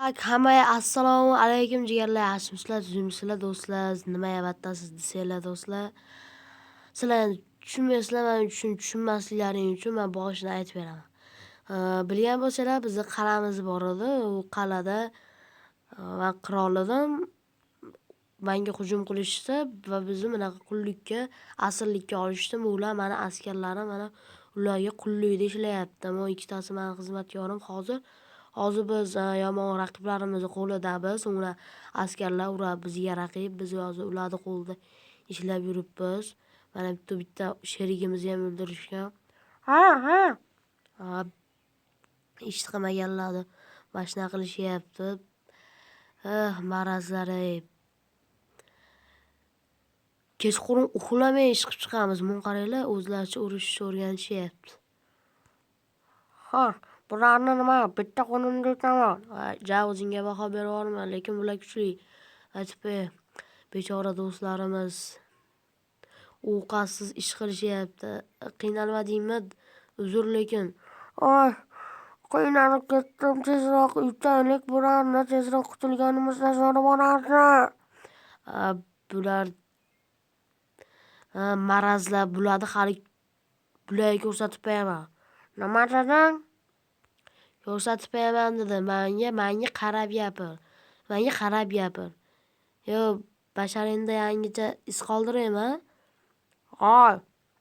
Hammaga assalomu alaykum jigarlar, yaxshimisizlar, tuzukmisizlar do'stlar, nimayapsiz desanglar do'stlar. Sizlar tushunmaysizlar, men tushunmasliklaring uchun men boshida aytib beraman. Bilgan bo'lsanglar, bizning qal'amiz bor edi. U qal'ada men qirol edim. Menga hujum qilishdi va bizni bunaqa qullikka, asirlikka olishdi. Ular meni askarlarim, mana ularga qullikda ishlayapti. Men ikkitasi mening xizmatkorim Hozir biz yomon raqiblarimiz qo'lidamiz. Ular askarlar urib bizga raqib, biz hozir ularning qo'lida ishlab yuribmiz. Mana bitta sherigimizni ham o'ldirishgan. Ha. Ish qilmaganlarni mana shunaqa qilishyapti. Marazlar-ey. Kechqurun uxlamay ish qilib chiqamiz. Mun qaranglar, o'zlaricha urishishni o'rganishyapti. Bularni nima bitta qo'limda utaman. O'zingga baho beraverman, lekin bular kuchli. Aytib qo'y. Bechora do'stlarimiz ovqatsiz ish qilishyapti. Qiynalmadingmi? Uzr lekin. Qiynalib ketdim. Tezroq yutaylik bularni. Tezroq qutulganimizdan zo'r bo'lardi. Bular marazlar, bularni hali bularga ko'rsatib qo'yaman. Nima deding? Ko'rsatib qo'yaman dedim. Menga qarab gapir. Yo, basharingda yangicha iz qoldiraymi?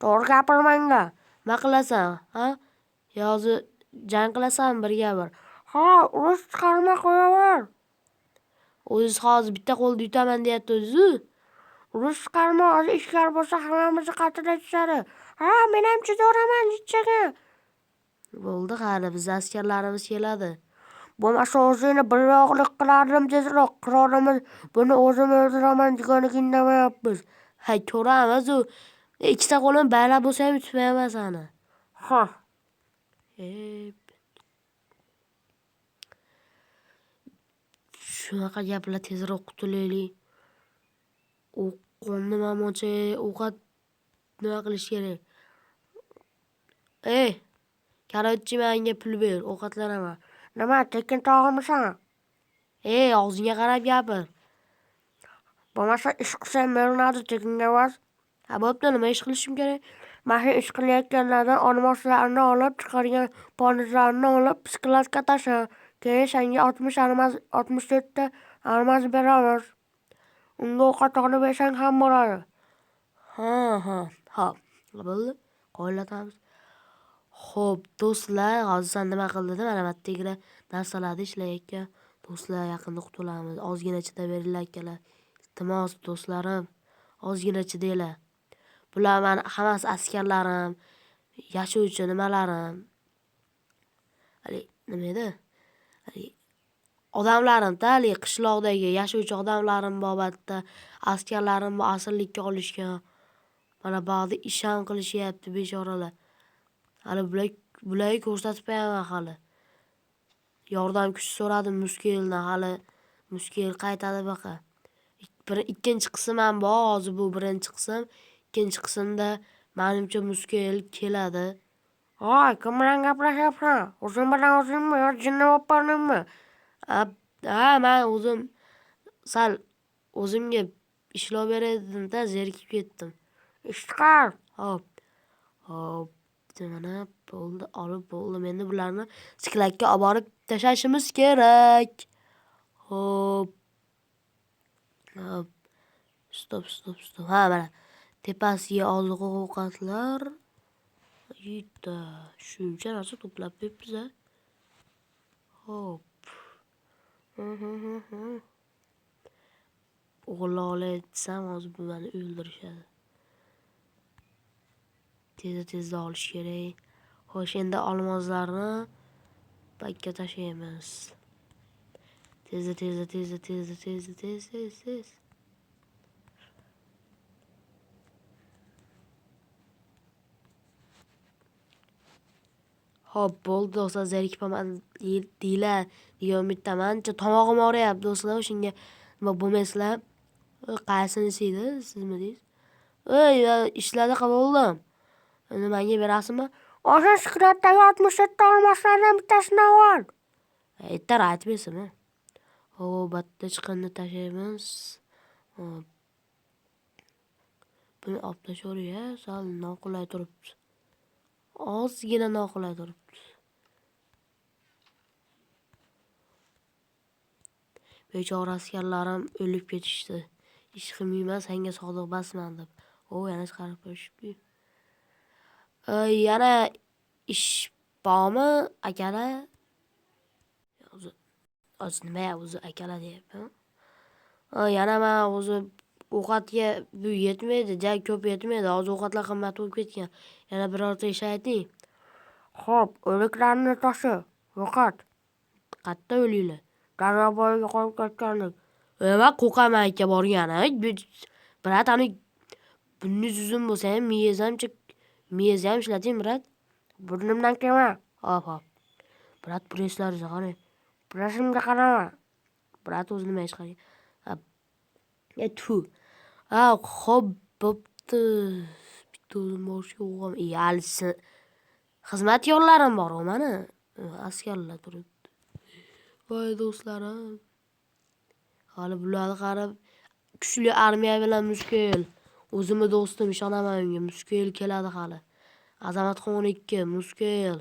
To'g'ri gapirmanglar. Nima qilasan, ha? Yo'zi jang qilasan birga-bir. Urush chiqarmay qo'yaver. O'zingiz hozir bitta qo'lda yutaman deyapti o'zi. Urush chiqarmay hozir ishlar bo'lsa hammamizni qattiqlashadi. Men ham chidaman ichchaga. Bo'ldi, hali biz askarlarimiz keladi. Bo'lmasa o'zingni biryoqlik qilardim tezroq. Qirolimiz buni o'zim o'ldiraman deganiga indamayapmiz. Ko'ramiz u. Ikkita qo'lim baylab bo'lsa ham yutmayman seni. Shunaqa gaplar, tezroq qutulaylik. U qonni mamocha ovqat nima qilish kerak? Karavotchi, menga pul ber, ovqatlanaman. Nima, tekin tog'imisan? Og'zingga qarab gapir. Bo'lmasa ish qilsam beriladi tekinga emas. Bo'pti, nima ish qilishim kerak? Mana shu ish qilayotganlardan olmoslarni olib, chiqargan polizlarni olib, psiklatga tasha. Keyin senga 64 ta almaz beramiz. Unga ovqat olib bersang ham bo'ladi. Xo'p. Bo'ldi. Qo'llatamiz. Xo'p, do'stlar, hozir sen nima qilding? Mana bu yerda narsalarni ishlayotgan do'stlar, yaqinda qutulamiz. Ozgina chidaveringlar akalar. Iltimos, do'stlarim, ozgina chidanglar. Bular meni hammasi askarlarim, yashovchi nimalarim. Nima edi? Odamlarim-da, qishloqdagi yashovchi odamlarim babatda askarlarim asirlikka olishgan. Mana ba'zi ish ham qilishyapti bechoralar. Hali bularga ko'rsatib qo'yaman hali. Yordam kuch so'radim Muskeldan, hali Muskel qaytadi baqa. Ikkinchi qism ham bor, hozir bu birinchi qism. Ikkinchi qismda menimcha Muskel keladi. Kim bilan gaplashyapsan? O'zing bilan o'zingmi yo jinni bo'lib qoldingmi? Men o'zim sal o'zimga ishlov beray dedim-da, zerikib ketdim. Ish chiqar. Xo'p. Mana bo'ldi, olib bo'ldim. Endi bularni siklatga olib borib tashashimiz kerak. Xo'p. Stop. Mana tepasiga oziq-ovqatlar. Yita, shuncha narsa to'plab qo'yibmiz. Xo'p. O'g'irlolay desam, hozir bu meni o'ldirishadi. Tezda olish kerak. Xo'sh, endi olmozlarni bakka tashlaymiz. Tezda. Xo'p, bo'ldi do'stlar, zerikibman deylar. Degan umiddaman. Tomog'im og'riyapti do'stlar, shunga nima bo'lmaysizlar. Qaysinisi edi, sizmi deysiz? Ishlarda qaboldim. Endi menga berasizmi? O'sha shiklatdagi 67 ta olmoslardan bittasini ol. Aytib bersin. Bitta chiqindi tashlaymiz. Hop. Buni olib tashlayver, sal noqulay turibdi. Ozgina noqulay turibdi. Bechora askarlarim o'lib ketishdi. Ishqim emas, senga sodiq basman deb. Yana chiqarib qo'yishibdi. Yana ish bormi, akalar? Nima o'zi akalar deyapman. Yana men o'zi ovqatga bu yetmaydi, ko'p yetmaydi. Hozir ovqatlar qimmat bo'lib ketgan. Yana birorta ish ayting. Xo'p, o'liklarni toshi, yo'qot. Qayerda o'liklar? Daryo bo'yiga qo'yib ketganlik. Nima qo'qaman aka borgani? Brat, ani bunniz uzun bo'lsa ham miyangizni ham ishlating, brat. Burnimdan kelma. Hop. Brat, presslaringizni qarang. Pressimga qarama. Brat, o'zi nima ish qilgan? Xo'p, bo'pti. Bitta o'zim borishga o'g'am. Alisi. Xizmat yo'llarim bor, mana. Askarlar turibdi. Voy do'stlarim. Hali bularni qarab, kuchli armiya bilan muskil. O'zimni do'stim, ishonaman unga. Muskil keladi hali. Azamatxon 2, muskil.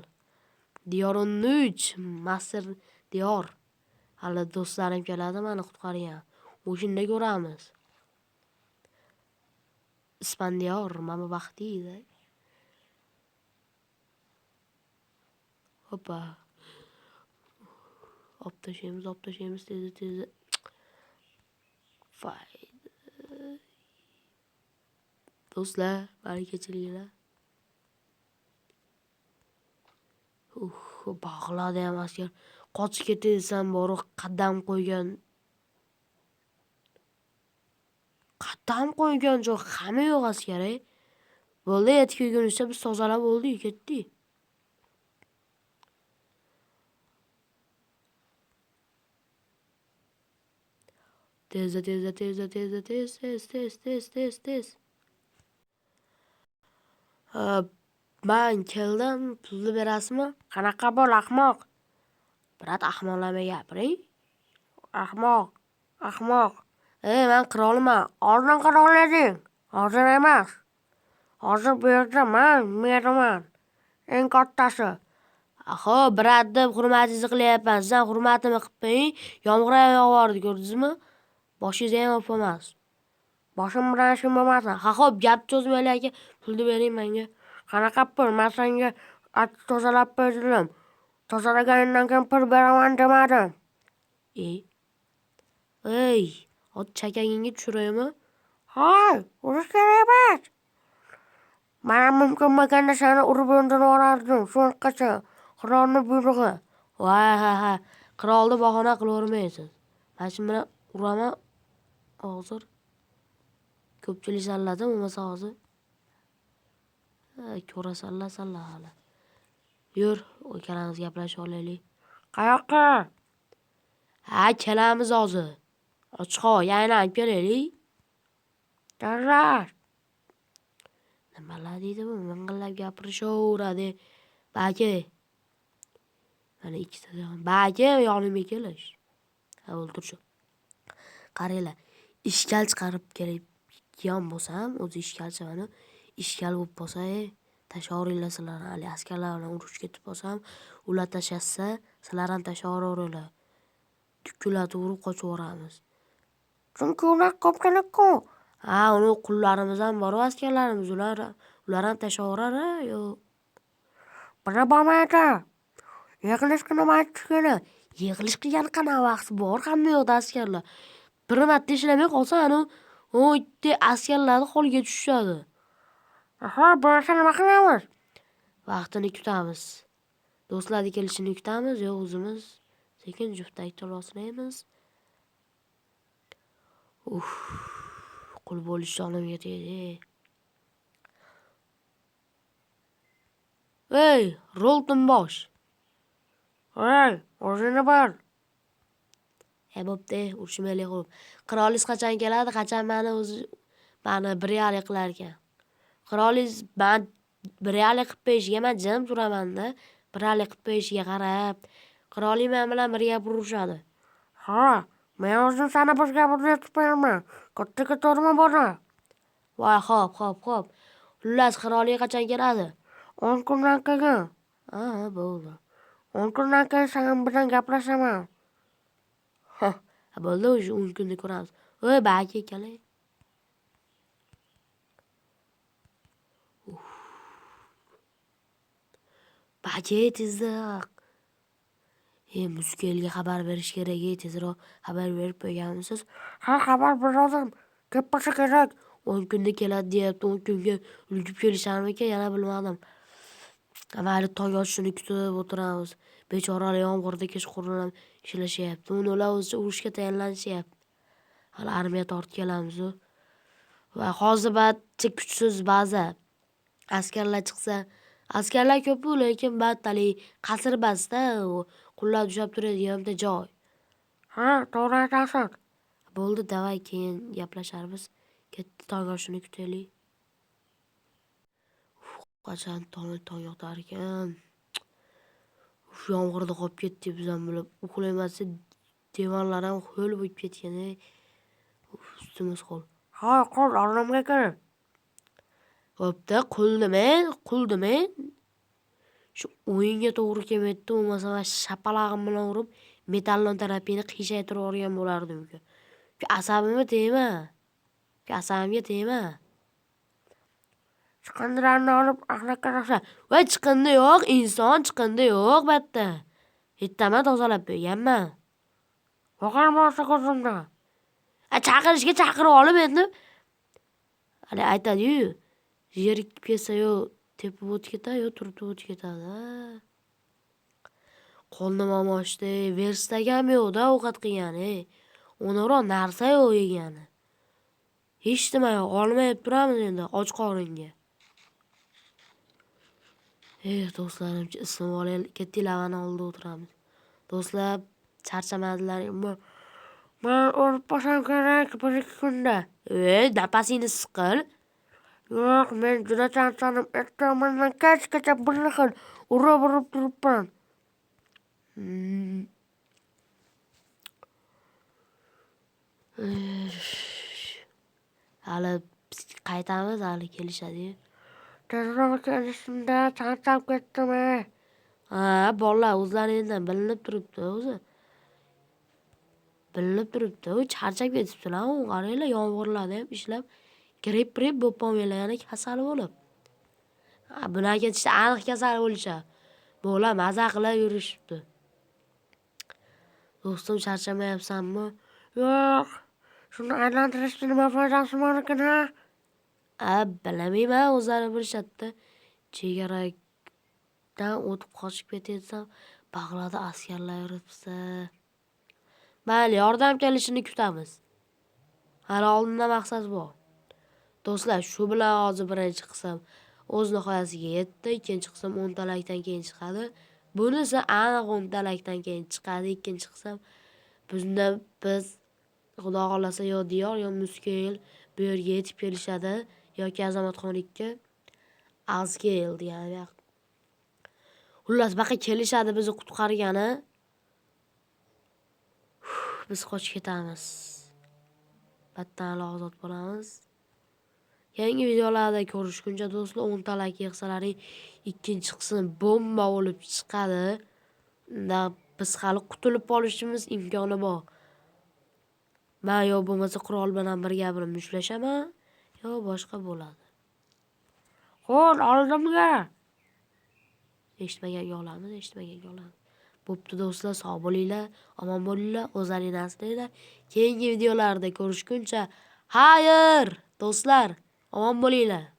Diyor 13, master Diyor. Hali do'stlarim keladi, meni qutqargan. O'shanda ko'ramiz. Ispandiyor, mana baxtiydi. Hoppa. Olib tashlaymiz, tezda. Do'stlar, meni kechiringlar. Bog'ladi ham askar. Qochib ketdi desam, bori qadam qo'ygan joy hamma yo'q askar. Bo'ldi, yetib kelguncha biz tozalab bo'ldik, ketdik. Tez. Men keldim, pulni berasizmi? Qanaqa bo'l, ahmoq? Brat, ahmoqlarga gapiring. Ahmoq. Men qirolman. Oldin qirol eding. Hozir emas. Hozir bu yerda men merman. Eng kattasi. Xo'p, brat deb hurmatingizni qilyapman. Siz ham hurmatimni qilib qo'ying. Yomg'ir ham yog'ardi, ko'rdingizmi? Boshingiz ham o'p emas. Boshim bilan ishim bo'lmasin. Xo'p, gap cho'zmaylar aka. Pulni bering menga. Qanaqa pul? Men senga tozalab berdim. Tozalaganingdan keyin pul beraman demadim. Ot chakagingga tushiraymi? Hoy, urush kerak emas. Mana mumkin bo'lganda seni urib o'ldirib yuborardim. So'qqacha. Qirolni buyrug'i. Ha. Qirolni bahona qilavermaysiz. Men shu bilan uraman hozir. Ko'pchilik salladi, bo'lmasa hozir. Ko'rasanlar hali. Yur, o'kalarimiz gaplashib olaylik. Qayoqqa? Kelamiz hozir. Ochiqo, aylanib kelaylik. Darlar. Nimalar deydi bu? Ming'illab gapirishaveradi. Baki. Mana ikkita. Baki, yonimga kelish. O'ldir shu. Qaranglar, ishkal chiqarib kelgan bo'lsam, o'zi ishkalchi mana ishkal bo'lib bo'lsa, tashlaveringlar sizlar. Hali askarlar bilan urushga ketib bo'lsam, ular tashlashsa, sizlar ham tashlaveringlar. Tukkulatib urib qochaveramiz. Chunki ular ko'pchilik-ku. Uni qullarimiz ham bor, askarlarimiz. Ular ham tashlaverar, yo'q. Buni bo'lmaydi. Yig'ilish qilib aytish kerak. Yig'ilish qilgan qanaqa vaqt bor, hamma yoqda askarlar. Bir marta ishlamay qolsa, u itti askarlarni qo'liga tushadi. Bo'lsa nima qilamiz? Vaqtini kutamiz. Do'stlarni kelishini kutamiz, yo'q o'zimiz sekin juftak to'loslaymiz. Qul bo'lish jonimga tegdi. Roltonbosh. O'zini bil. Bo'pti, urushmaylik qilib. Qirolingiz qachon keladi? Qachon meni biriyalik qilar ekan? Qirolingiz men biriyalik qilib qo'yishiga men jim turaman-da. Biriyalik qilib qo'yishiga qarab, qirolim men bilan birga urushadi. Men o'zim sana bizga buni aytib beraman. Katta ketarman bora. Voy, xo'p. Xullas, qiroliga qachon keladi? 10 kundan keyin. Ha, bo'ldi. 10 kundan keyin sen bilan gaplashaman. Bo'ldi, o'sha 10 kunda ko'ramiz. Voy, baki keling. Baki, tezroq. Musikelga xabar berish kerak, tezroq xabar berib qo'yganmisiz? Ha, xabar berdim. Kelmasa kerak. 10 kunda keladi deyapti. 10 kunga ulgib kelisharmikan, yana bilmadim. Mayli, tong otishini kutib o'tiramiz. Bechoralar yomg'irda kechqurun ishlashyapti. Ular o'zicha urushga tayyorlanishyapti. Hali armiya tortib kelamiz. Va hozir barcha kuchsiz ba'zi askarlar chiqsa, askarlar ko'p, lekin battalik qasr basda, qullar tushab turadigan bitta joy. Ha, to'g'ri aytasan. Bo'ldi, davay, keyin gaplasharmiz. Ketdi, tong otishini kutaylik. Qachon tong otar ekan? Yomg'irda qolib ketdi bizdan bilib. Uxlaymasa devonlar ham ho'l bo'lib ketgan. Ustimiz ho'l. Ha, qo'l olamga kel. Xo'pda, quldimen. Shu o'yinga to'g'ri kelmaydi, bo'lmasa shapalag'im bilan urib, metallon tarafini qiyshaytirib yuborgan bo'lardim. Asabimga tegma. Chiqindilarni olib axlatga tasha. Voy, chiqindi yo'q, inson chiqindi yo'q batta. Yettaman tozalab qo'yganman. Qo'rqarmasa ko'zimda. Chaqirishga chaqirib olib endi. Hali aytadi-yu, zerikib kelsa yo tepib o'tib ketadi, yo turtib o'tib ketadi. Qo'lni momoshdi, verstagam yo'q-da ovqat qilgani. O'naroq narsa yo'q yegani. Hech nima yo'q, olmayib turamiz endi och qoringa. Do'stlarim, ism olaylik, katta lavani oldida o'tiramiz. Do'stlar, charchamadinglarmi? Men o'lib qolsam kerak 1-2 kunda. Napasingni siqil. Yo'q, men juda charchadim. Ertamandan kechgacha bir xil urib turibman. Hali qaytamiz, hali kelishadi. Tezroq kelishimda charchab ketdim. Bolalar o'zlaringdan bilinib turibdi o'zi. Charchab ketibdilar, qaranglar, yomg'irlarda ham ishlab grip bo'lib qolmanglar, yana kasal bo'lib. Bular ketishda aniq kasal bo'lishadi. Bolalar maza qilib yurishibdi. Do'stim, charchamayapsanmi? Yo'q. Shuni aylantirishni nima foydasi bor ekan, ha? Bilmayman, o'zlari bilishadi. Chegaradan o'tib qochib ketatsam, bag'lada askarlar yuribsa. Mayli, yordam kelishini kutamiz. Hali oldinda maqsad bor. Do'stlar, shu bilan hozir birinchi qism o'z nihoyasiga yetdi. Ikkinchi qism 10 talakdan keyin chiqadi. Bunisi aniq 10 talakdan keyin chiqadi. Ikkinchi qism biz Xudo xolasa yo Diyor yo Muskel bu yerga yetib kelishadi yoki Azamatxon 2 Azgel degani. Xullas, baqa kelishadi bizni qutqargani. Biz qochib ketamiz. Battan ozod bo'lamiz. Yangi videolarda ko'rishguncha do'stlar, 10 talak yig'salaring ikkinchi qism bomba bo'lib chiqadi. Biz hali qutulib qolishimiz imkoni bor. Men yo bo'lmasa qurol bilan birga mushlashaman, yo boshqa bo'ladi. Qo'l oldimga. Eshitmaganga olamiz. Bo'pti do'stlar, sog' bo'linglar, omon bo'linglar, o'zlaringni asranglar. Keyingi videolarda ko'rishguncha, xayr do'stlar, omon bo'linglar.